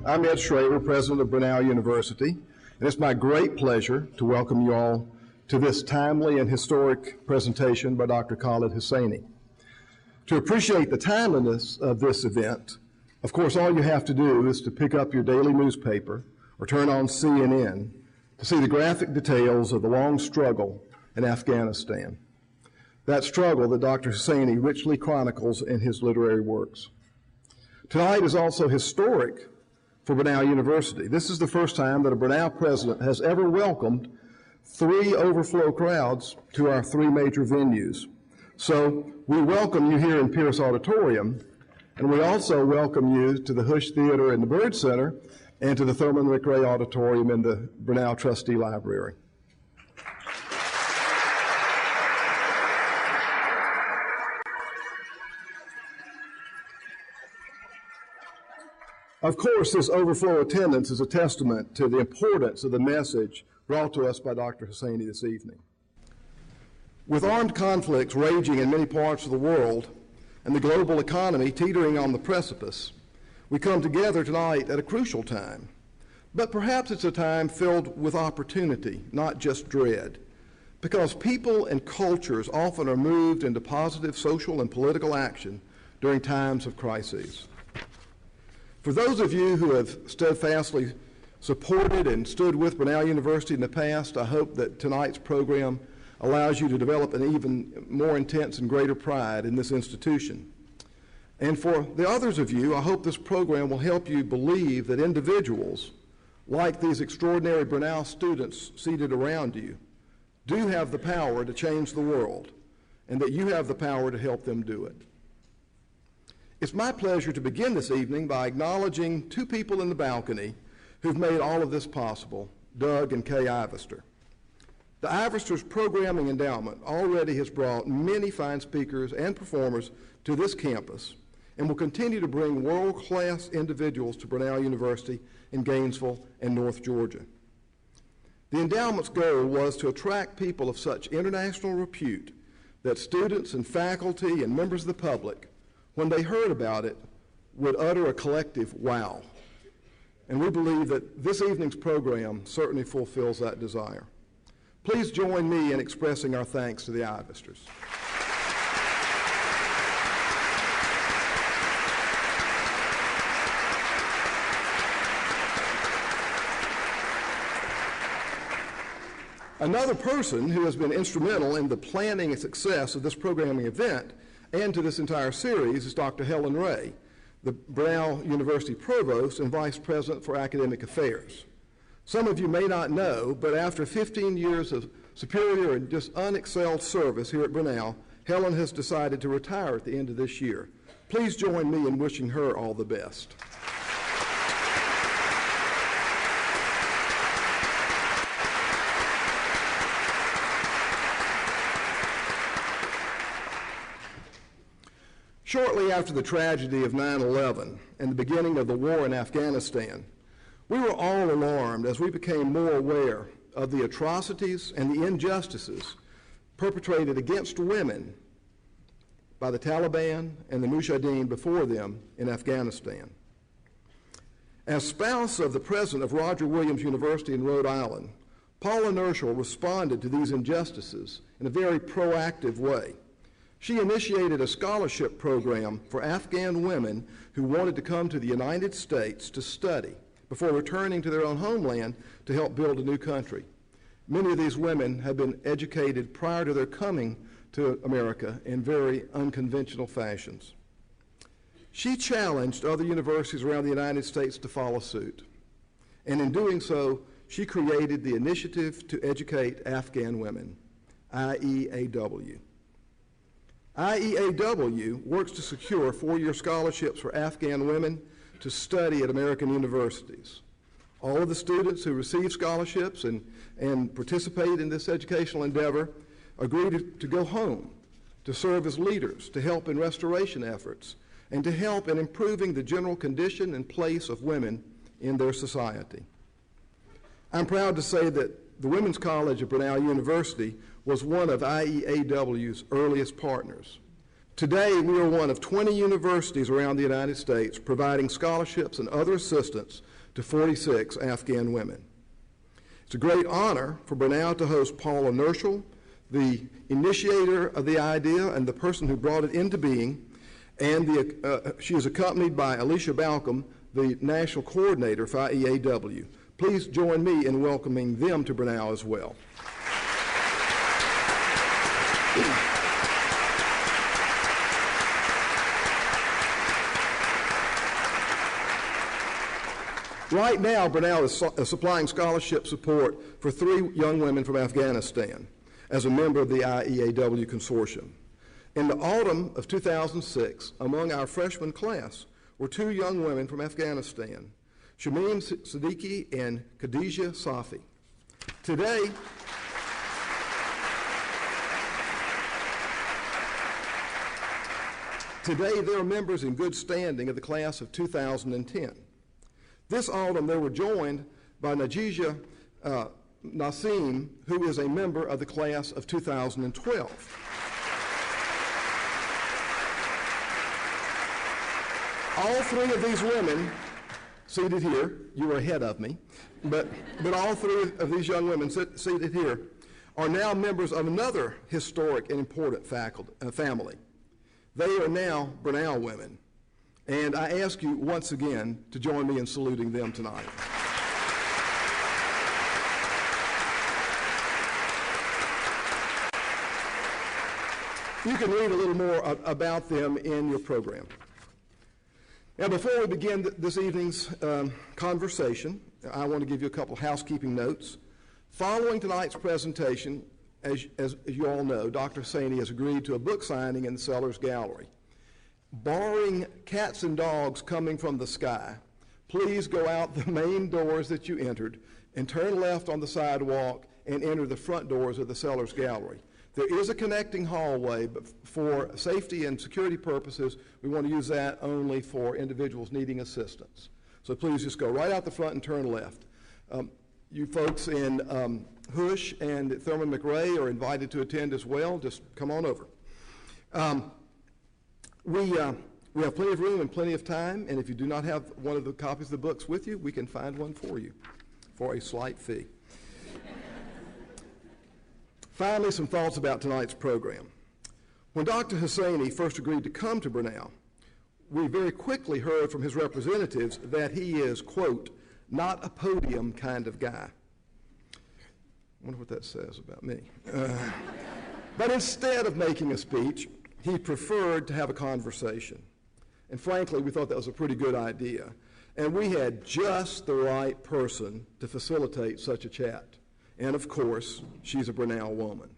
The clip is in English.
I'm Ed Schrader, president of Brenau University, and it's my great pleasure to welcome you all to this timely and historic presentation by Dr. Khaled Hosseini. To appreciate the timeliness of this event, of course, all you have to do is to pick up your daily newspaper or turn on CNN to see the graphic details of the long struggle in Afghanistan. That struggle that Dr. Hosseini richly chronicles in his literary works. Tonight is also historic for Brenau University. This is the first time that a Brenau president has ever welcomed 3 overflow crowds to our 3 major venues. So we welcome you here in Pierce Auditorium, and we also welcome you to the Hush Theater and the Byrd Center and to the Thurman McRae Auditorium in the Brenau Trustee Library. Of course, this overflow attendance is a testament to the importance of the message brought to us by Dr. Hosseini this evening. With armed conflicts raging in many parts of the world and the global economy teetering on the precipice, we come together tonight at a crucial time. But perhaps it's a time filled with opportunity, not just dread, because people and cultures often are moved into positive social and political action during times of crises. For those of you who have steadfastly supported and stood with Brenau University in the past, I hope that tonight's program allows you to develop an even more intense and greater pride in this institution. And for the others of you, I hope this program will help you believe that individuals, like these extraordinary Brenau students seated around you, do have the power to change the world, and that you have the power to help them do it. It's my pleasure to begin this evening by acknowledging 2 people in the balcony who've made all of this possible, Doug and Kay Ivester. The Ivesters Programming Endowment already has brought many fine speakers and performers to this campus and will continue to bring world-class individuals to Brenau University in Gainesville and North Georgia. The endowment's goal was to attract people of such international repute that students and faculty and members of the public, when they heard about it, would utter a collective wow. And we believe that this evening's program certainly fulfills that desire. Please join me in expressing our thanks to the Ivesters. Another person who has been instrumental in the planning and success of this programming event and to this entire series is Dr. Helen Ray, the Brenau University Provost and Vice President for Academic Affairs. Some of you may not know, but after 15 years of superior and just unexcelled service here at Brenau, Helen has decided to retire at the end of this year. Please join me in wishing her all the best. Shortly after the tragedy of 9/11 and the beginning of the war in Afghanistan, we were all alarmed as we became more aware of the atrocities and the injustices perpetrated against women by the Taliban and the Mujahideen before them in Afghanistan. As spouse of the president of Roger Williams University in Rhode Island, Paula Nerschel responded to these injustices in a very proactive way. She initiated a scholarship program for Afghan women who wanted to come to the United States to study before returning to their own homeland to help build a new country. Many of these women had been educated prior to their coming to America in very unconventional fashions. She challenged other universities around the United States to follow suit. And in doing so, she created the Initiative to Educate Afghan Women, IEAW. IEAW works to secure 4-year scholarships for Afghan women to study at American universities. All of the students who receive scholarships and participate in this educational endeavor agree to go home, to serve as leaders, to help in restoration efforts, and to help in improving the general condition and place of women in their society. I'm proud to say that the Women's College of Brenau University was one of IEAW's earliest partners. Today, we are one of 20 universities around the United States providing scholarships and other assistance to 46 Afghan women. It's a great honor for Brenau to host Paula Nerschel, the initiator of the idea and the person who brought it into being, and she is accompanied by Alicia Balcom, the national coordinator for IEAW. Please join me in welcoming them to Brenau as well. Right now, Brenau is supplying scholarship support for 3 young women from Afghanistan as a member of the IEAW consortium. In the autumn of 2006, among our freshman class were 2 young women from Afghanistan, Shamim Siddiqui and Khadija Safi. Today, they are members in good standing of the class of 2010. This autumn, they were joined by Najija Nassim, who is a member of the class of 2012. All 3 of these women, seated here, you were ahead of me, but all 3 of these young women seated here are now members of another historic and important family. They are now Brenau women. And I ask you once again to join me in saluting them tonight. You can read a little more about them in your program. Now, before we begin this evening's conversation, I want to give you a couple housekeeping notes. Following tonight's presentation, as you all know, Dr. Hosseini has agreed to a book signing in the Sellers Gallery. Barring cats and dogs coming from the sky, please go out the main doors that you entered and turn left on the sidewalk and enter the front doors of the Sellers Gallery. There is a connecting hallway, but for safety and security purposes, we want to use that only for individuals needing assistance. So please just go right out the front and turn left. You folks in Hush and Thurman McRae are invited to attend as well. Just come on over. We have plenty of room and plenty of time, and if you do not have one of the copies of the books with you, we can find one for you for a slight fee. Finally, some thoughts about tonight's program. When Dr. Hosseini first agreed to come to Brenau, we very quickly heard from his representatives that he is, quote, not a podium kind of guy. I wonder what that says about me. But instead of making a speech, he preferred to have a conversation. And frankly, we thought that was a pretty good idea. And we had just the right person to facilitate such a chat. And of course, she's a Brenau woman.